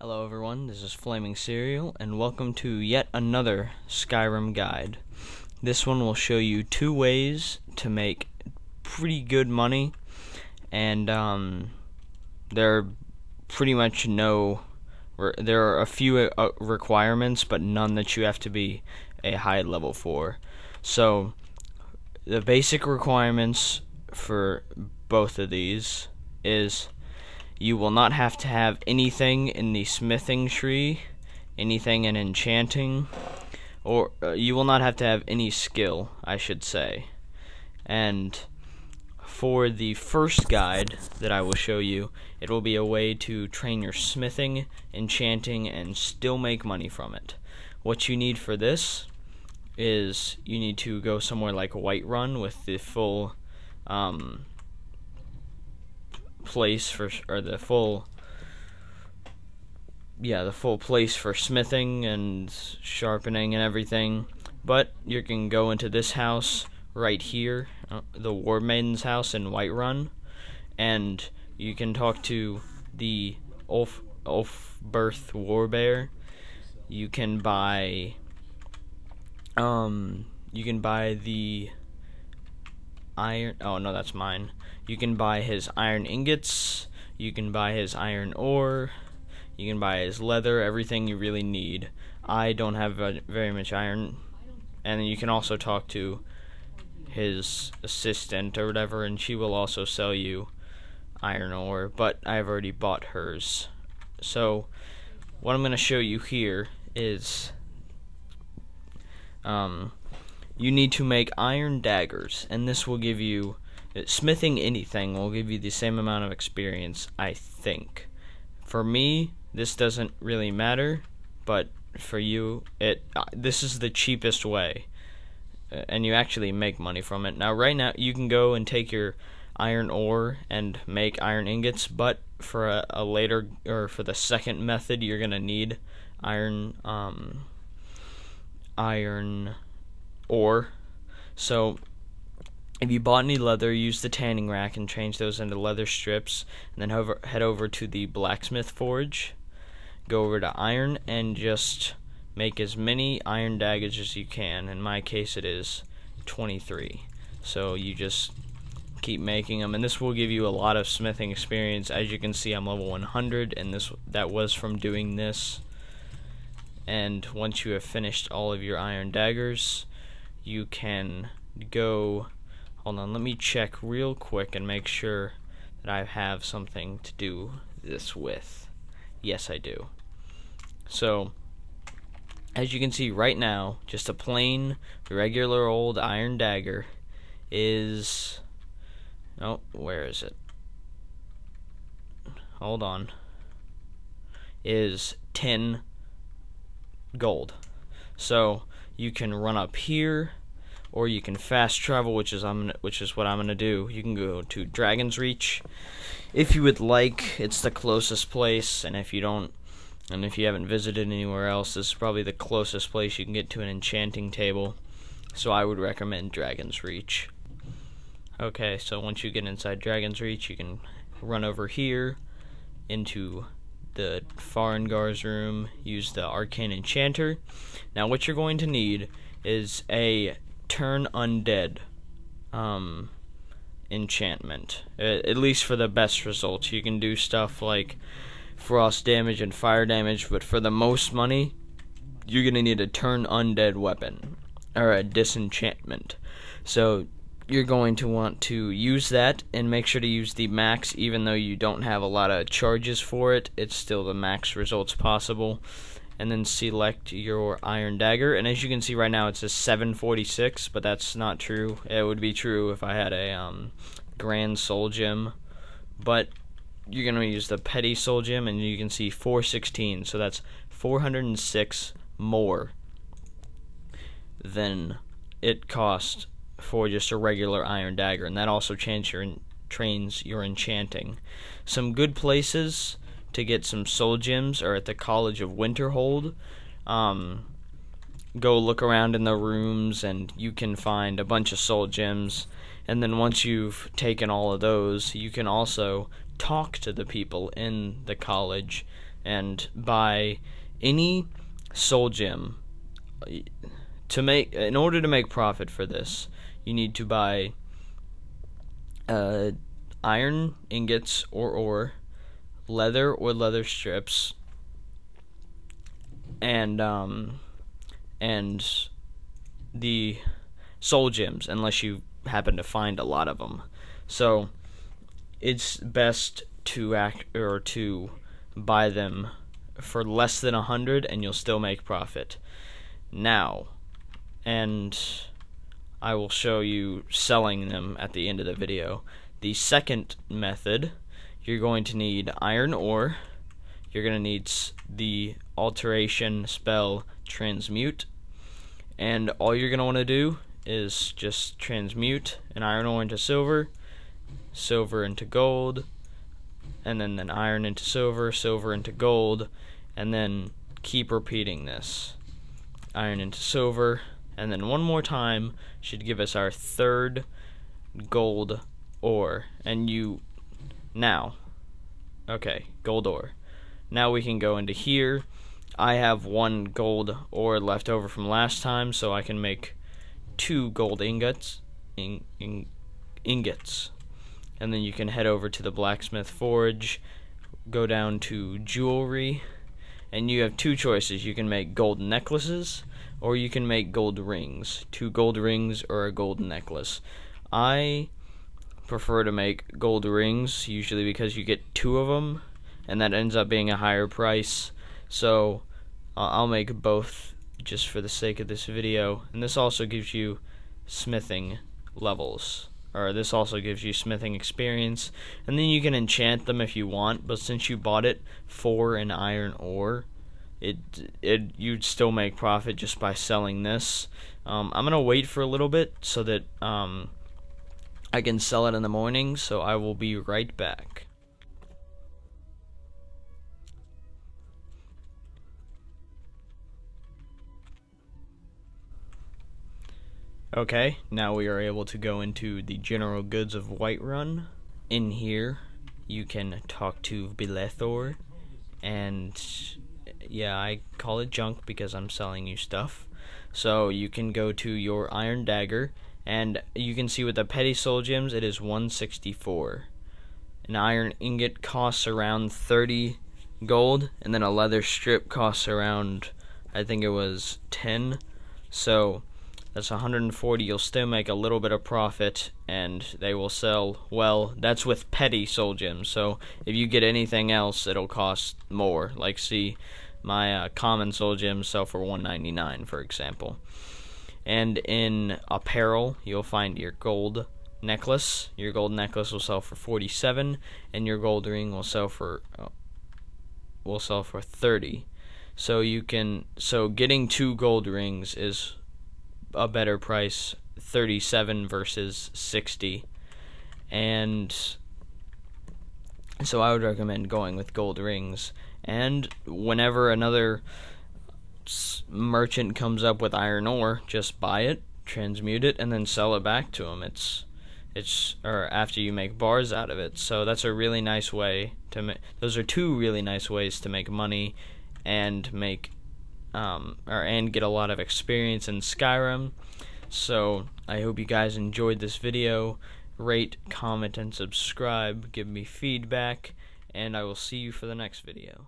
Hello everyone, this is FlamingCereal, and welcome to yet another Skyrim guide. This one will show you 2 ways to make pretty good money, and there are pretty much there are a few requirements, but none that you have to be a high level for. So, the basic requirements for both of these is you will not have to have anything in the smithing tree, anything in enchanting, or you will not have to have any skill, I should say. And for the first guide that I will show you, it will be a way to train your smithing, enchanting, and still make money from it. What you need for this is you need to go somewhere like Whiterun with the full place for, or the full place for smithing and sharpening and everything. But you can go into this house right here, the War Maiden's house in Whiterun, and you can talk to the Ulfberth Warbear. You can buy the iron. Oh no, that's mine. You can buy his iron ingots, you can buy his iron ore, you can buy his leather, everything you really need. I don't have very much iron. And you can also talk to his assistant or whatever, and she will also sell you iron ore, but I've already bought hers. So what I'm going to show you here is you need to make iron daggers, and this will give you smithing anything will give you the same amount of experience, I think. For me, this doesn't really matter, but for you, this is the cheapest way, and you actually make money from it. Now, right now, you can go and take your iron ore and make iron ingots, but for a later, or for the second method, you're gonna need iron ore. So if you bought any leather, use the tanning rack and change those into leather strips, and then head over to the blacksmith forge, go over to iron, and just make as many iron daggers as you can. In my case it is 23, so you just keep making them, and this will give you a lot of smithing experience. As you can see, I'm level 100, and that was from doing this. And once you have finished all of your iron daggers, you can go. Hold on, let me check real quick and make sure that I have something to do this with. Yes, I do. So, as you can see right now, just a plain, regular old iron dagger is... Oh, where is it? Hold on. Is 10 gold. So, you can run up here, or you can fast travel, which is what I'm gonna do. You can go to Dragon's Reach if you would like. It's the closest place, and if you haven't visited anywhere else, this is probably the closest place you can get to an enchanting table. So I would recommend Dragon's Reach. Okay, so once you get inside Dragon's Reach, you can run over here into the Farengar's room, use the Arcane Enchanter. Now what you're going to need is a Turn Undead enchantment, at least for the best results. You can do stuff like frost damage and fire damage, but for the most money, you're going to need a Turn Undead weapon, or a disenchantment. So you're going to want to use that, and make sure to use the max. Even though you don't have a lot of charges for it, it's still the max results possible. And then select your iron dagger, and as you can see right now it says 746, but that's not true. It would be true if I had a grand soul gem, but you're going to use the petty soul gem, and you can see 416, so that's 406 more than it cost for just a regular iron dagger, and that also trains your enchanting. Some good places to get some soul gems are at the College of Winterhold. Go look around in the rooms, and you can find a bunch of soul gems. And then once you've taken all of those, you can also talk to the people in the college and buy any soul gem. In order to make profit for this, you need to buy iron ingots or ore, leather or leather strips, and the soul gems, unless you happen to find a lot of them. So it's best to buy them for less than 100, and you'll still make profit. Now, and I will show you selling them at the end of the video. The second method, you're going to need iron ore. You're going to need the alteration spell transmute, and all you're going to want to do is just transmute an iron ore into silver, silver into gold, and then iron into silver, silver into gold, and then keep repeating this. Iron into silver, and then one more time should give us our third gold ore. And gold ore. Now we can go into here. I have one gold ore left over from last time, so I can make 2 gold ingots. Ingots. And then you can head over to the blacksmith forge, go down to jewelry, and you have 2 choices. You can make gold necklaces, or you can make gold rings. 2 gold rings or a gold necklace. I prefer to make gold rings, usually because you get 2 of them, and that ends up being a higher price. So I'll make both just for the sake of this video. And this also gives you smithing levels, or this also gives you smithing experience, and then you can enchant them if you want. But since you bought it for an iron ore, you'd still make profit just by selling this. I'm gonna wait for a little bit so that I can sell it in the morning, so I will be right back. Okay, now we are able to go into the general goods of Whiterun. In here, you can talk to Belethor, and yeah, I call it junk because I'm selling you stuff. So you can go to your iron dagger, and you can see with the petty soul gems, it is 164. An iron ingot costs around 30 gold, and then a leather strip costs around, I think it was 10. So that's 140. You'll still make a little bit of profit, and they will sell well. That's with petty soul gems. So if you get anything else, it'll cost more. Like, see, my common soul gems sell for 199, for example. And in apparel, you'll find your gold necklace. Your gold necklace will sell for 47, and your gold ring will sell for 30. So getting 2 gold rings is a better price, 37 versus 60. And so I would recommend going with gold rings. And whenever another merchant comes up with iron ore, just buy it, transmute it, and then sell it back to them. Or after you make bars out of it. So that's a really nice way to those are 2 really nice ways to make money and make and get a lot of experience in Skyrim. So I hope you guys enjoyed this video. Rate, comment, and subscribe. Give me feedback, and I will see you for the next video.